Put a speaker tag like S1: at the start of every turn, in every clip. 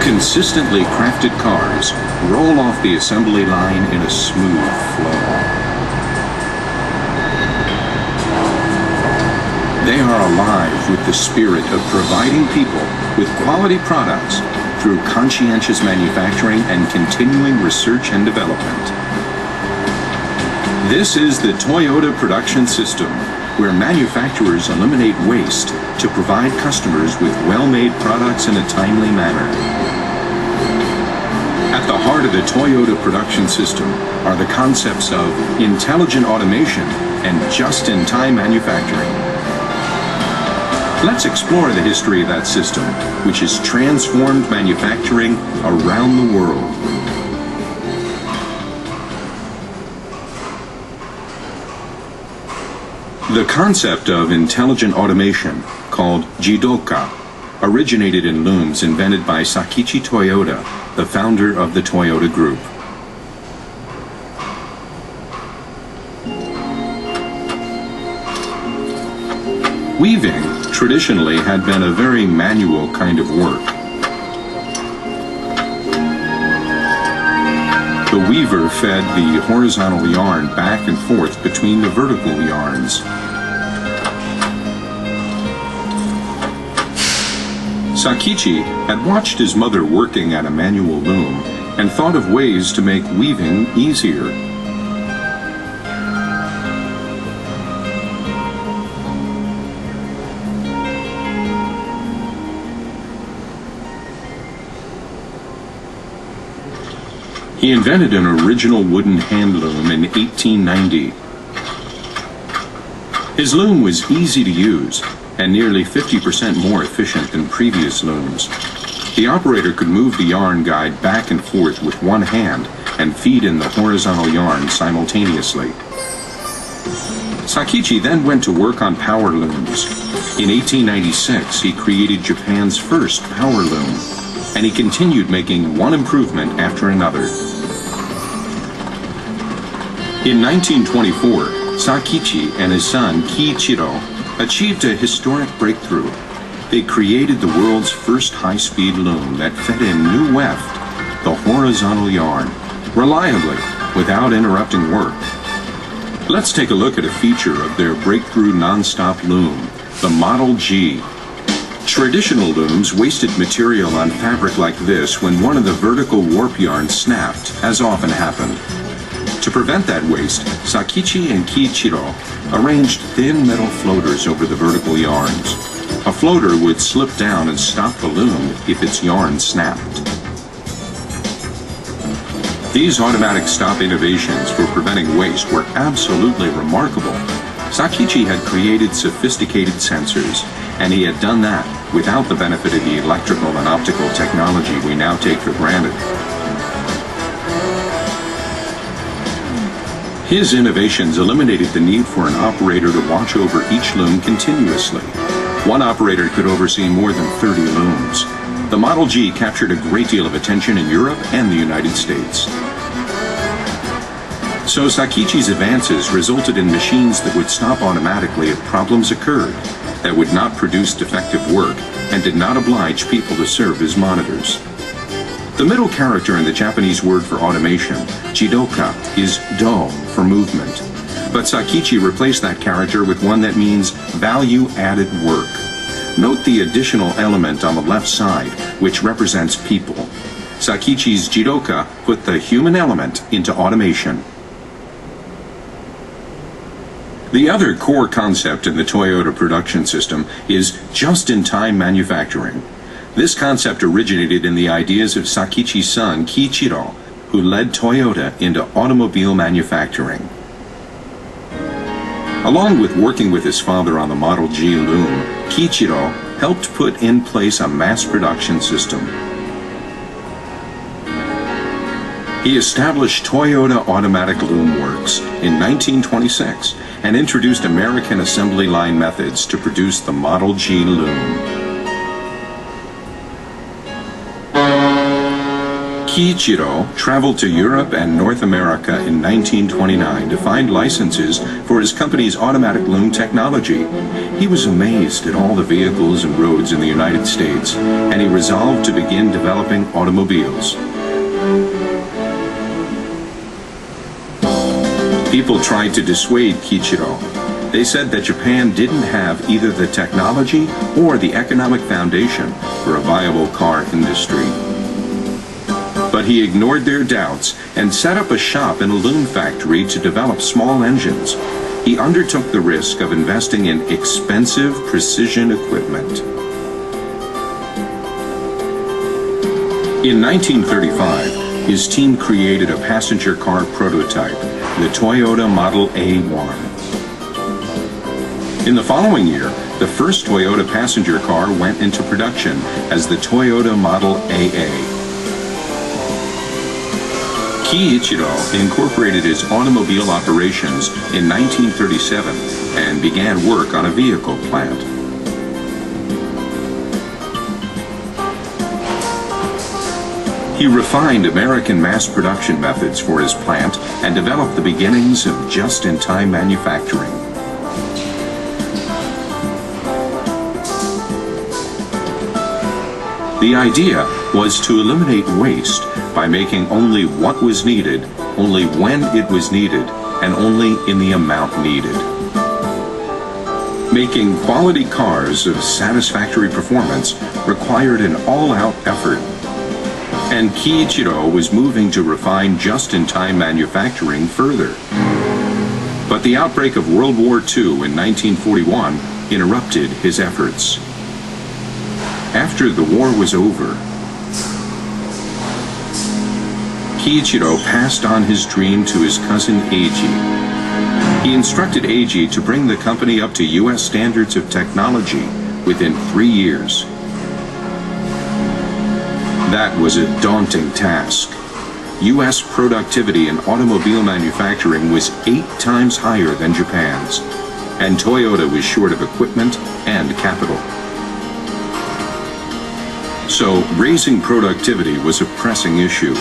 S1: Consistently crafted cars roll off the assembly line in a smooth flow. They are alive with the spirit of providing people with quality products through conscientious manufacturing and continuing research and development. This is the Toyota production system, where manufacturers eliminate waste to provide customers with well-made products in a timely manner. At the heart of the Toyota production system are the concepts of intelligent automation and just-in-time manufacturing. Let's explore the history of that system, which has transformed manufacturing around the world. The concept of intelligent automation, called Jidoka, originated in looms invented by Sakichi Toyoda, the founder of the Toyota Group. Weaving traditionally had been a very manual kind of work. The weaver fed the horizontal yarn back and forth between the vertical yarns. Sakichi had watched his mother working at a manual loom and thought of ways to make weaving easier. He invented an original wooden hand loom in 1890. His loom was easy to use and nearly 50% more efficient than previous looms. The operator could move the yarn guide back and forth with one hand and feed in the horizontal yarn simultaneously. Sakichi then went to work on power looms. In 1896, he created Japan's first power loom, and he continued making one improvement after another. In 1924, Sakichi and his son Kiichiro achieved a historic breakthrough. They created the world's first high-speed loom that fed in new weft, the horizontal yarn, reliably, without interrupting work. Let's take a look at a feature of their breakthrough non-stop loom, the Model G. Traditional looms wasted material on fabric like this when one of the vertical warp yarns snapped, as often happened. To prevent that waste, Sakichi and Kiichiro arranged thin metal floaters over the vertical yarns. A floater would slip down and stop the loom if its yarn snapped. These automatic stop innovations for preventing waste were absolutely remarkable. Sakichi had created sophisticated sensors, and he had done that without the benefit of the electrical and optical technology we now take for granted. His innovations eliminated the need for an operator to watch over each loom continuously. One operator could oversee more than 30 looms. The Model G captured a great deal of attention in Europe and the United States. So Sakichi's advances resulted in machines that would stop automatically if problems occurred, that would not produce defective work, and did not oblige people to serve as monitors. The middle character in the Japanese word for automation, jidoka, is do for movement. But Sakichi replaced that character with one that means value-added work. Note the additional element on the left side, which represents people. Sakichi's jidoka put the human element into automation. The other core concept in the Toyota production system is just-in-time manufacturing. This concept originated in the ideas of Sakichi's son, Kiichiro, who led Toyota into automobile manufacturing. Along with working with his father on the Model G loom, Kiichiro helped put in place a mass production system. He established Toyota Automatic Loom Works in 1926 and introduced American assembly line methods to produce the Model G loom. Kiichiro traveled to Europe and North America in 1929 to find licenses for his company's automatic loom technology. He was amazed at all the vehicles and roads in the United States, and he resolved to begin developing automobiles. People tried to dissuade Kiichiro. They said that Japan didn't have either the technology or the economic foundation for a viable car industry. But he ignored their doubts and set up a shop in a loom factory to develop small engines. He undertook the risk of investing in expensive precision equipment. In 1935, his team created a passenger car prototype, the Toyota Model A1. In the following year, the first Toyota passenger car went into production as the Toyota Model AA. Kiichiro incorporated his automobile operations in 1937 and began work on a vehicle plant. He refined American mass production methods for his plant and developed the beginnings of just-in-time manufacturing. The idea was to eliminate waste by making only what was needed, only when it was needed, and only in the amount needed. Making quality cars of satisfactory performance required an all-out effort. And Kiichiro was moving to refine just-in-time manufacturing further. But the outbreak of World War II in 1941 interrupted his efforts. After the war was over, Kiichiro passed on his dream to his cousin Eiji. He instructed Eiji to bring the company up to U.S. standards of technology within 3 years. That was a daunting task. U.S. productivity in automobile manufacturing was 8 times higher than Japan's, and Toyota was short of equipment and capital. So, raising productivity was a pressing issue.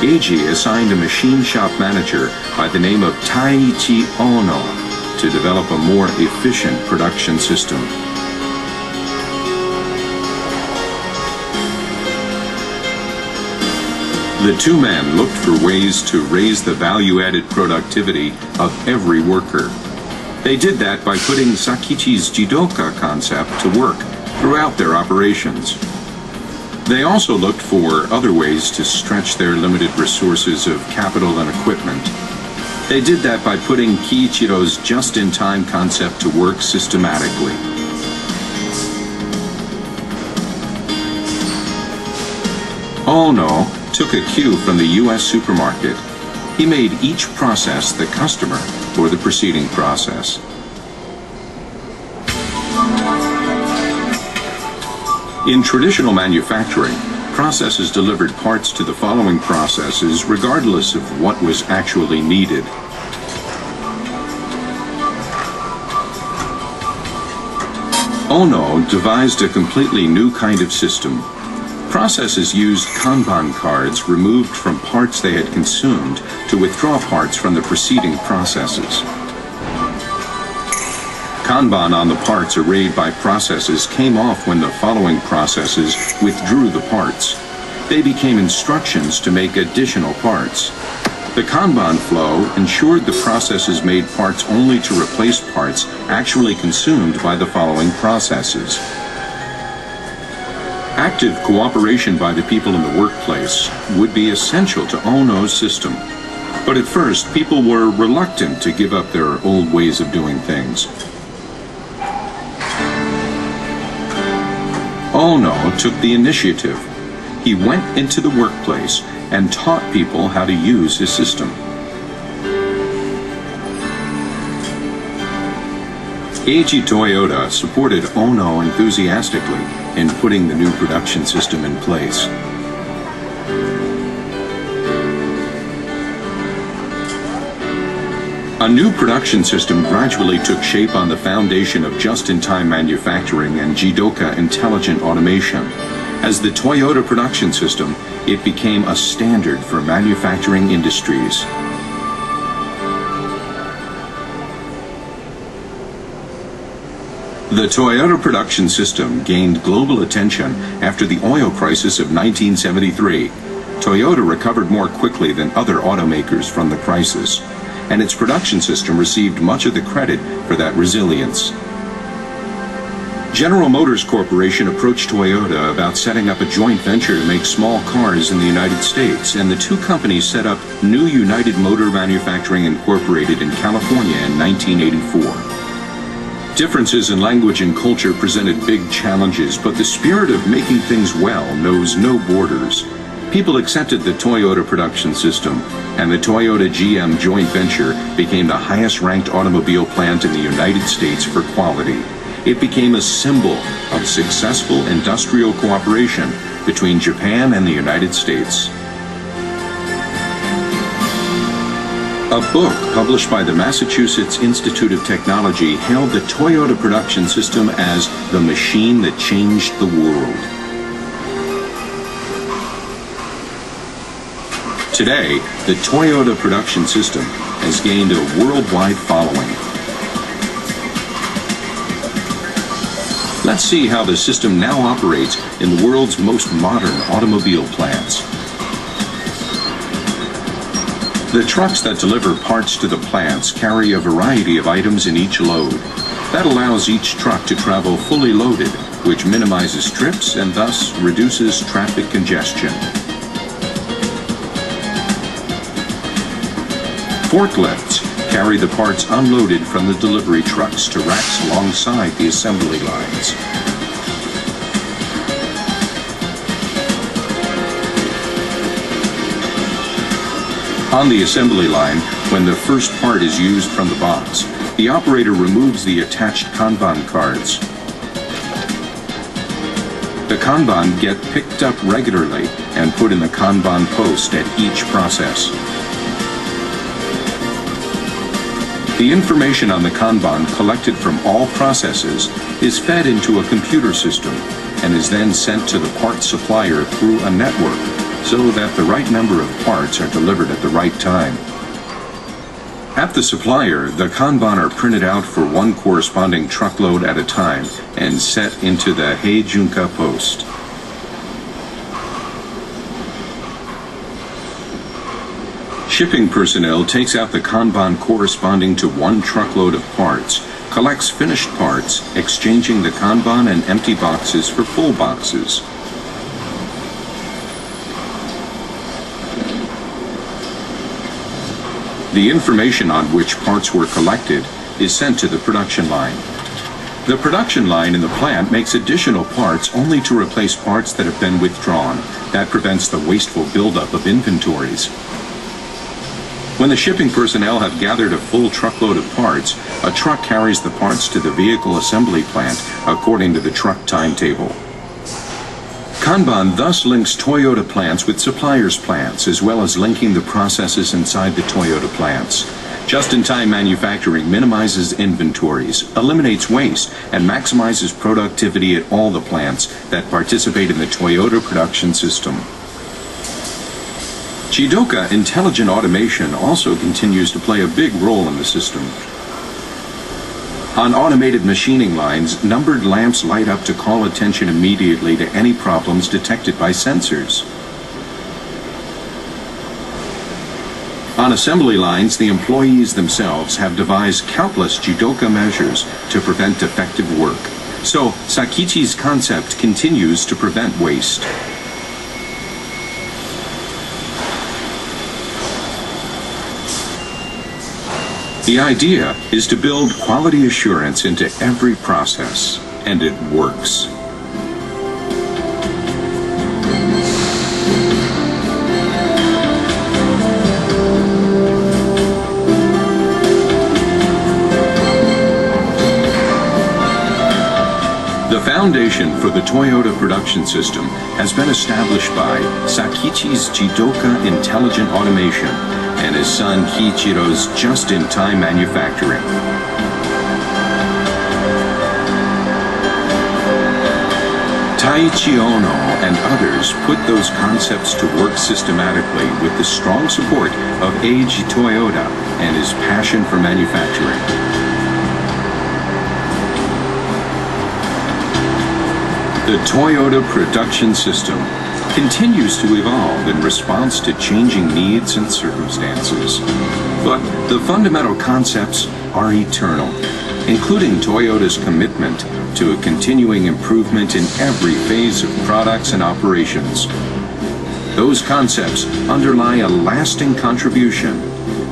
S1: Eiji assigned a machine shop manager by the name of Taiichi Ono to develop a more efficient production system. The two men looked for ways to raise the value-added productivity of every worker. They did that by putting Sakichi's Jidoka concept to work throughout their operations. They also looked for other ways to stretch their limited resources of capital and equipment. They did that by putting Kiichiro's just-in-time concept to work systematically. Ono took a cue from the U.S. supermarket. He made each process the customer for the preceding process. In traditional manufacturing, processes delivered parts to the following processes regardless of what was actually needed. Ono devised a completely new kind of system. Processes used Kanban cards removed from parts they had consumed to withdraw parts from the preceding processes. Kanban on the parts arrayed by processes came off when the following processes withdrew the parts. They became instructions to make additional parts. The Kanban flow ensured the processes made parts only to replace parts actually consumed by the following processes. Active cooperation by the people in the workplace would be essential to Ono's system. But at first, people were reluctant to give up their old ways of doing things. Ono took the initiative. He went into the workplace and taught people how to use his system. Eiji Toyota supported Ono enthusiastically in putting the new production system in place. A new production system gradually took shape on the foundation of just-in-time manufacturing and Jidoka intelligent automation. As the Toyota production system, It became a standard for manufacturing industries. The Toyota production system gained global attention after the oil crisis of 1973. Toyota recovered more quickly than other automakers from the crisis, and its production system received much of the credit for that resilience. General Motors Corporation approached Toyota about setting up a joint venture to make small cars in the United States, and the two companies set up New United Motor Manufacturing Incorporated in California in 1984. Differences in language and culture presented big challenges, but the spirit of making things well knows no borders. People accepted the Toyota production system, and the Toyota GM joint venture became the highest-ranked automobile plant in the United States for quality. It became a symbol of successful industrial cooperation between Japan and the United States. A book published by the Massachusetts Institute of Technology hailed the Toyota production system as the machine that changed the world. Today, the Toyota production system has gained a worldwide following. Let's see how the system now operates in the world's most modern automobile plants. The trucks that deliver parts to the plants carry a variety of items in each load. That allows each truck to travel fully loaded, which minimizes trips and thus reduces traffic congestion. Forklifts carry the parts unloaded from the delivery trucks to racks alongside the assembly lines. On the assembly line, when the first part is used from the box, the operator removes the attached Kanban cards. The Kanban get picked up regularly and put in the Kanban post at each process. The information on the Kanban collected from all processes is fed into a computer system and is then sent to the part supplier through a network so that the right number of parts are delivered at the right time. At the supplier, the Kanban are printed out for one corresponding truckload at a time and set into the Heijunka post. Shipping personnel takes out the Kanban corresponding to one truckload of parts, collects finished parts, exchanging the Kanban and empty boxes for full boxes. The information on which parts were collected is sent to the production line. The production line in the plant makes additional parts only to replace parts that have been withdrawn. That prevents the wasteful buildup of inventories. When the shipping personnel have gathered a full truckload of parts, a truck carries the parts to the vehicle assembly plant according to the truck timetable. Kanban thus links Toyota plants with suppliers' plants, as well as linking the processes inside the Toyota plants. Just-in-time manufacturing minimizes inventories, eliminates waste, and maximizes productivity at all the plants that participate in the Toyota production system. Jidoka Intelligent Automation also continues to play a big role in the system. On automated machining lines, numbered lamps light up to call attention immediately to any problems detected by sensors. On assembly lines, the employees themselves have devised countless Jidoka measures to prevent defective work. So, Sakichi's concept continues to prevent waste. The idea is to build quality assurance into every process, and it works. The foundation for the Toyota production system has been established by Sakichi's Jidoka Intelligent Automation and his son Kiichiro's just-in-time manufacturing. Taichi Ono and others engineers put those concepts to work systematically with the strong support of Eiji Toyota and his passion for manufacturing. The Toyota production system continues to evolve in response to changing needs and circumstances. But the fundamental concepts are eternal, including Toyota's commitment to a continuing improvement in every phase of products and operations. Those concepts underlie a lasting contribution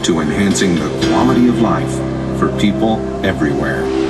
S1: to enhancing the quality of life for people everywhere.